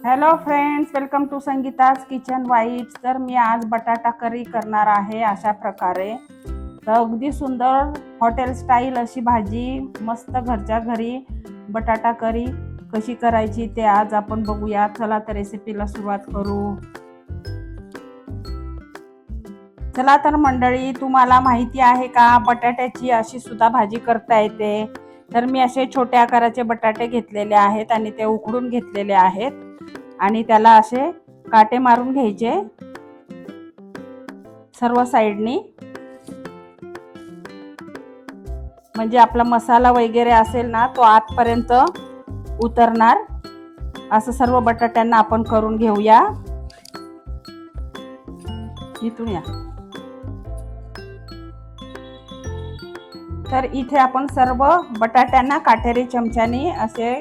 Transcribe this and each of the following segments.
Hello friends, welcome to Sangeeta's kitchen vibes. तर मी आज बटाटा करी करणार आहे अशा प्रकारे. तर अगदी सुंदर हॉटेल स्टाईल अशी भाजी, मस्त घरच्या घरी बटाटा करी कशी करायची ते आज आपण बघूया. चला तर रेसिपीला सुरुवात करू. चला तर मंडळी, तुम्हाला माहिती आहे का बटाट्याची अशी सुद्धा भाजी करता येते. तर मी असे छोट्या आकाराचे बटाटे घेतलेले आहेत आणि ते उकडून घेतलेले आहेत आणि त्याला असे काटे मारून घ्यायचे सर्व साइडनी, म्हणजे आपला मसाला वगैरे असेल ना तो आतपर्यंत उतरणार. असं सर्व बटाट्यांना आपण करून घेऊया. इथून या. तर इथे आपण सर्व बटाट्यांना काटेरी चमच्याने असे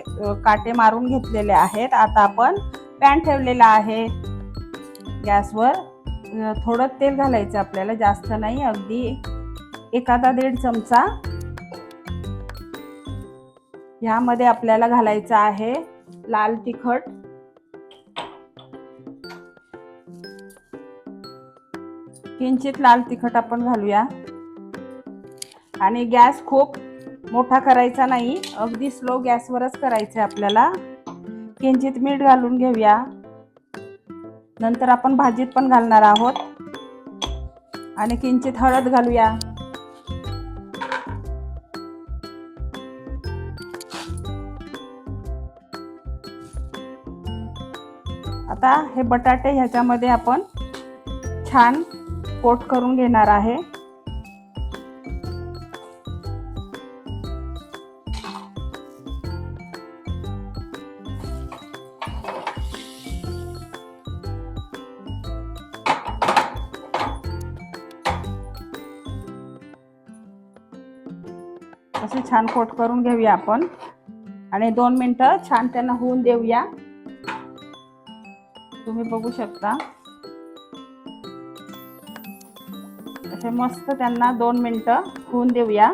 काटे मारून घेतलेले आहेत. आता आपण पॅन ठेवलेला आहे गॅसवर. थोडं तेल घालायचं आपल्याला, जास्त नाही, अगदी एखादा 1.5 चमचा. यामध्ये आपल्याला घालायचं आहे लाल तिखट, किंचित लाल तिखट आपण घालूया. आणि गॅस खूप मोठा करायचा नाही, अगदी स्लो गॅसवरच करायचं आपल्याला. किंचित मीठ घालून घेऊया. नंतर आपण भाजीत पण घालणार आहोत. आणि किंचित हळद घालूया. आता हे बटाटे ह्याच्यामध्ये आपण छान कोट करून घेणार आहे. असे छान कोट करून घेऊया आपण आणि 2 मिनिटं छान त्यांना होऊन देऊया. तुम्ही बघू शकता असे मस्त त्यांना 2 मिनिटं होऊन देऊया.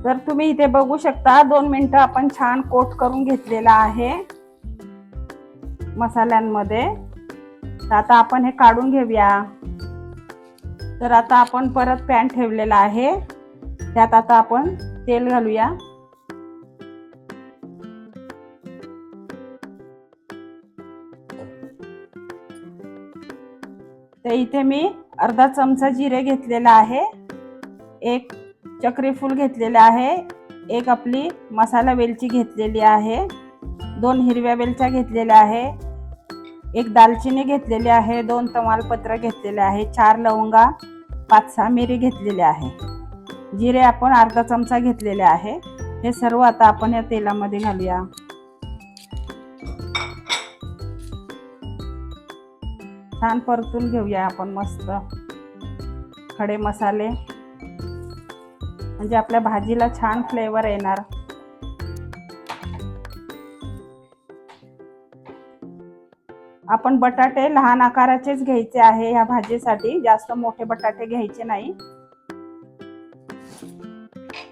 तर तुम्ही इथे बघू शकता 2 मिनिटं आपण छान कोट करून घेतलेला आहे मसाल्यांमध्ये. तर आता आपण हे काढून घेऊया. तर आता आपण परत पॅन ठेवलेला आहे, त्यात आता आपण तेल घालूया. तर इथे मी अर्धा चमचा जिरे घेतलेला आहे, 1 चक्री फूल घेतलेले आहे, 1 आपली मसाला वेलची घेतलेली आहे, 2 हिरव्या वेलच्या घेतलेल्या आहे, 1 दालचिनी घेतलेली आहे, 2 तमालपत्र घेतलेले आहे, 4 लवंगा, 5-6 मिरी घेतलेले आहे. जिरे आपण अर्धा चमचा घेतलेले आहे. हे सर्व आता आपण या तेलामध्ये घालूया. छान परतून घेऊया आपण मस्त खडे मसाले, म्हणजे आपल्या भाजीला छान फ्लेवर येणार. आपण बटाटे लहान आकाराचेच घ्यायचे आहे ह्या भाजीसाठी, जास्त मोठे बटाटे घ्यायचे नाही.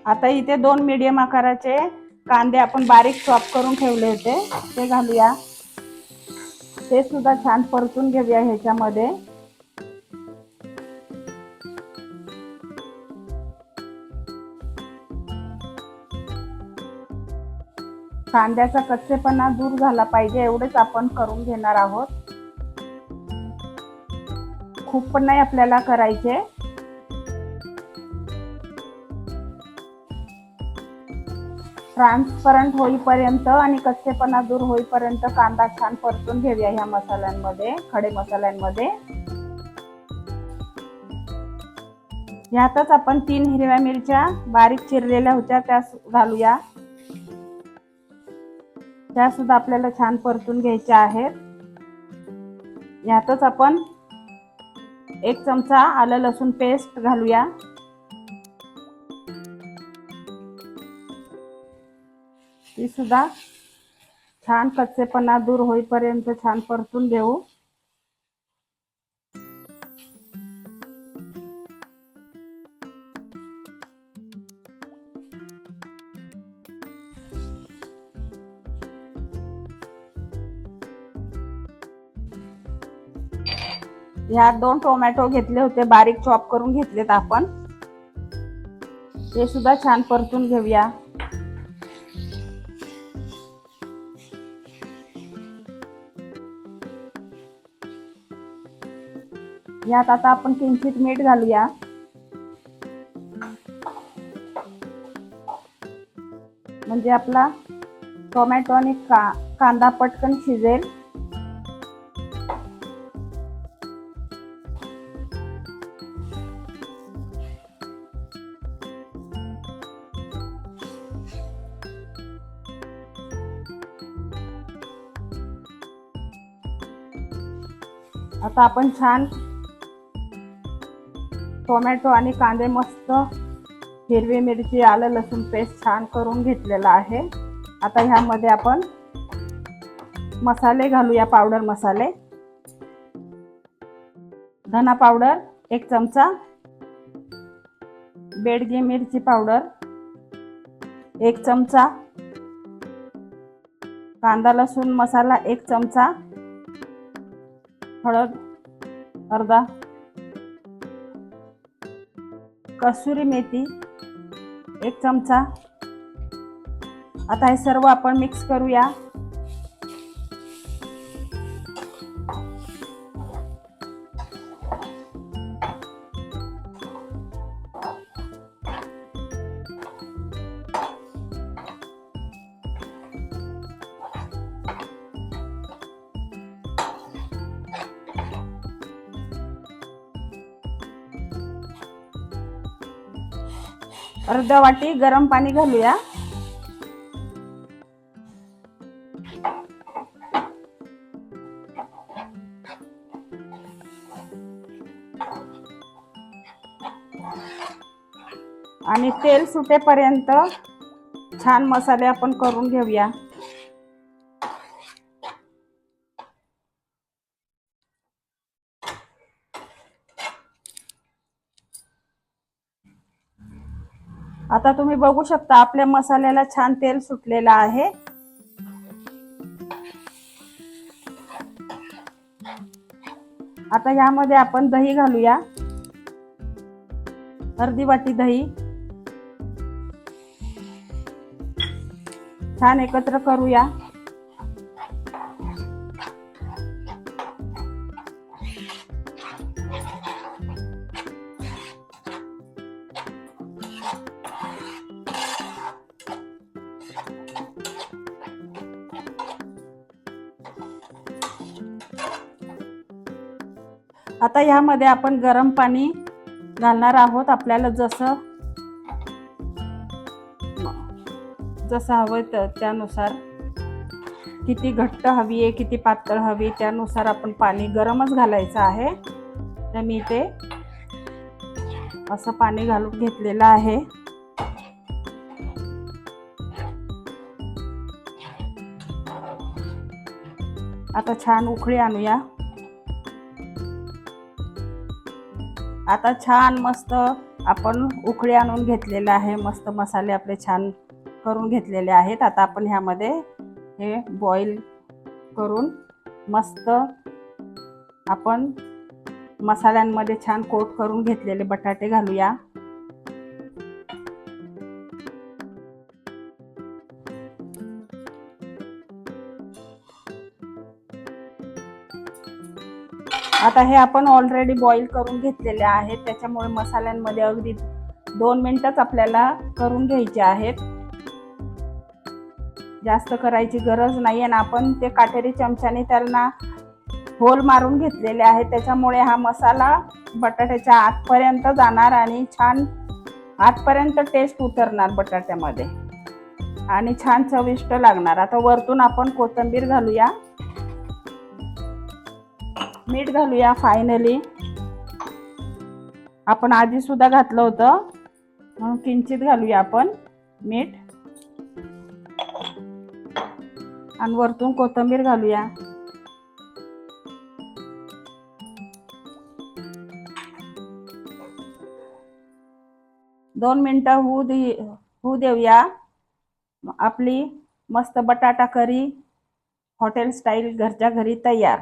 आता इथे 2 मीडियम आकाराचे कांदे आपण बारीक चॉप करून ठेवले होते, ते घालूया. ते सुद्धा छान परतून घेऊया ह्याच्यामध्ये. कांद्याचा कच्चेपणा दूर झाला पाहिजे एवढेच आपण करून घेणार आहोत. खूप पण नाही आपल्याला करायचे. ट्रान्सपरंट होईपर्यंत आणि कच्चेपणा दूर होईपर्यंत कांदा छान परतून घेऊया ह्या मसाल्यांमध्ये, खडे मसाल्यांमध्ये. यातच आपण 3 हिरव्या मिरच्या बारीक चिरलेल्या होत्या त्या घालूया. त्या सुद्धा आपल्याला छान परतून घ्यायच्या आहेत. यातच आपण 1 चमचा आलं लसूण पेस्ट घालूया. ती सुद्धा छान कच्चेपणा दूर होईपर्यंत छान परतून घेऊ. ह्या 2 टोमॅटो घेतले होते, बारीक चॉप करून घेतलेत आपण. ते सुद्धा छान परतून घेऊया. यात आता आपण किंचित मीठ घालूया. म्हणजे आपला टोमॅटो आणि कांदा पटकन शिजेल. आता आपण छान टोमॅटो आणि कांदे मस्त, हिरवी मिरची, आलं लसूण पेस्ट छान करून घेतलेला आहे. आता ह्यामध्ये आपण मसाले घालूया. पावडर मसाले, धना पावडर 1 चमचा, बेडगी मिरची पावडर 1 चमचा, कांदा लसूण मसाला 1 चमचा, हळद अर्धा, कसुरी मेथी 1 चमचा. आता हे सर्व आपण मिक्स करूया. अर्धा वाटी गरम पाणी घालूया. आणि तेल सुटेपर्यंत छान मसाले आपण करून घेऊया. आता तुम्ही बघू शकता आपल्या मसाल्याला छान तेल सुटलेलं आहे. आता यामध्ये आपण दही घालूया. अर्धी वाटी दही छान एकत्र करूया. आता यामध्ये आपण गरम पाणी घालणार आहोत. आपल्याला जसं हवं त्यानुसार, किती घट्ट हवी आहे किती पातळ हवी त्यानुसार आपण पाणी गरमच घालायचं आहे. तर मी ते असं पाणी घालून घेतलेलं आहे. आता छान उकळी आणूया. आता छान मस्त आपण उकळी आणून घेतलेलं आहे. मस्त मसाले आपले छान करून घेतलेले आहेत. आता आपण ह्यामध्ये हे बॉईल करून मस्त आपण मसाल्यांमध्ये छान कोट करून घेतलेले बटाटे घालूया. आता हे आपण ऑलरेडी बॉईल करून घेतलेले आहेत, त्याच्यामुळे मसाल्यांमध्ये अगदी 2 मिनिटच आपल्याला करून घ्यायचे आहेत. जास्त करायची गरज नाही आहे. आपण ते काटेरी चमच्याने त्यांना होल मारून घेतलेले आहे, त्याच्यामुळे हा मसाला बटाट्याच्या आतपर्यंत जाणार आणि छान आतपर्यंत टेस्ट उतरणार बटाट्यामध्ये आणि छान चविष्ट लागणार. आता वरतून आपण कोथिंबीर घालूया. मीठ घालूया. फायनली आपण आधी सुद्धा घातलं होतं म्हणून किंचित घालूया आपण मीठ आणि वरतून कोथिंबीर घालूया. दोन मिनिटं होऊ देऊया. आपली मस्त बटाटा करी हॉटेल स्टाईल घरच्या घरी तयार.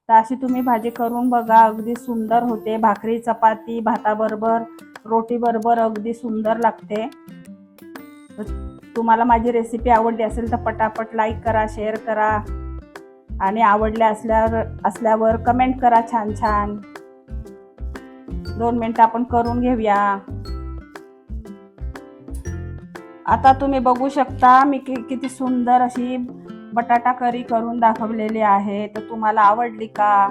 तर अशी तुम्ही भाजी करून बघा, अगदी सुंदर होते. भाकरी, चपाती, भाताबरोबर, रोटीबरोबर अगदी सुंदर लागते. तुम्हाला माझी रेसिपी आवडली असेल तर पटापट लाईक करा, शेअर करा आणि आवडल्या असल्यावर कमेंट करा छान छान. 2 मिनिटं आपण करून घेऊया. आता तुम्ही बघू शकता मी किती सुंदर अशी बटाटा करी करून दाखवलेली आहे. तर तुम्हाला आवडली का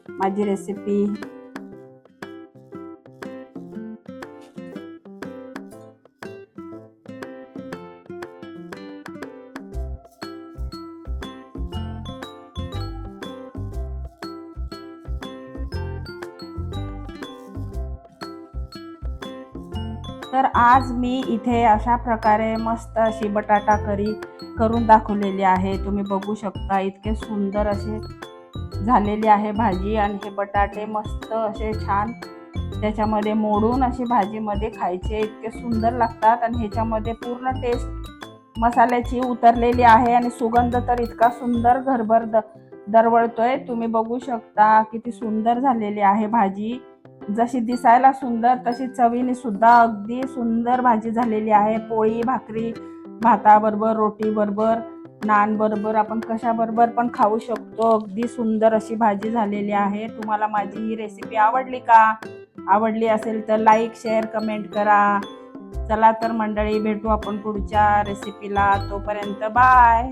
माझी रेसिपी? तर आज मी इथे अशा प्रकारे मस्त अशी बटाटा करी करून दाखवलेली आहे. तुम्ही बघू शकता इतके सुंदर असे झालेली आहे भाजी आणि हे बटाटे मस्त असे छान त्याच्यामध्ये मोडून अशी भाजीमध्ये खायचे इतके सुंदर लागतात आणि ह्याच्यामध्ये पूर्ण टेस्ट मसाल्याची उतरलेली आहे आणि सुगंध तर इतका सुंदर घरभर दरवळतोय. तुम्ही बघू शकता किती सुंदर झालेली आहे भाजी. जशी दिसायला सुंदर तशी चवीने सुद्धा अगदी सुंदर भाजी झालेली आहे. पोळी, भाकरी, भाताबरोबर, रोटीबरोबर, नान बरोबर आपण कशाबरोबर पण खाऊ शकतो. अगदी सुंदर अशी भाजी झालेली आहे. तुम्हाला माझी ही रेसिपी आवडली का? आवडली असेल तर लाईक, शेअर, कमेंट करा. चला तर मंडळी, भेटू आपण पुढच्या रेसिपीला. तोपर्यंत बाय.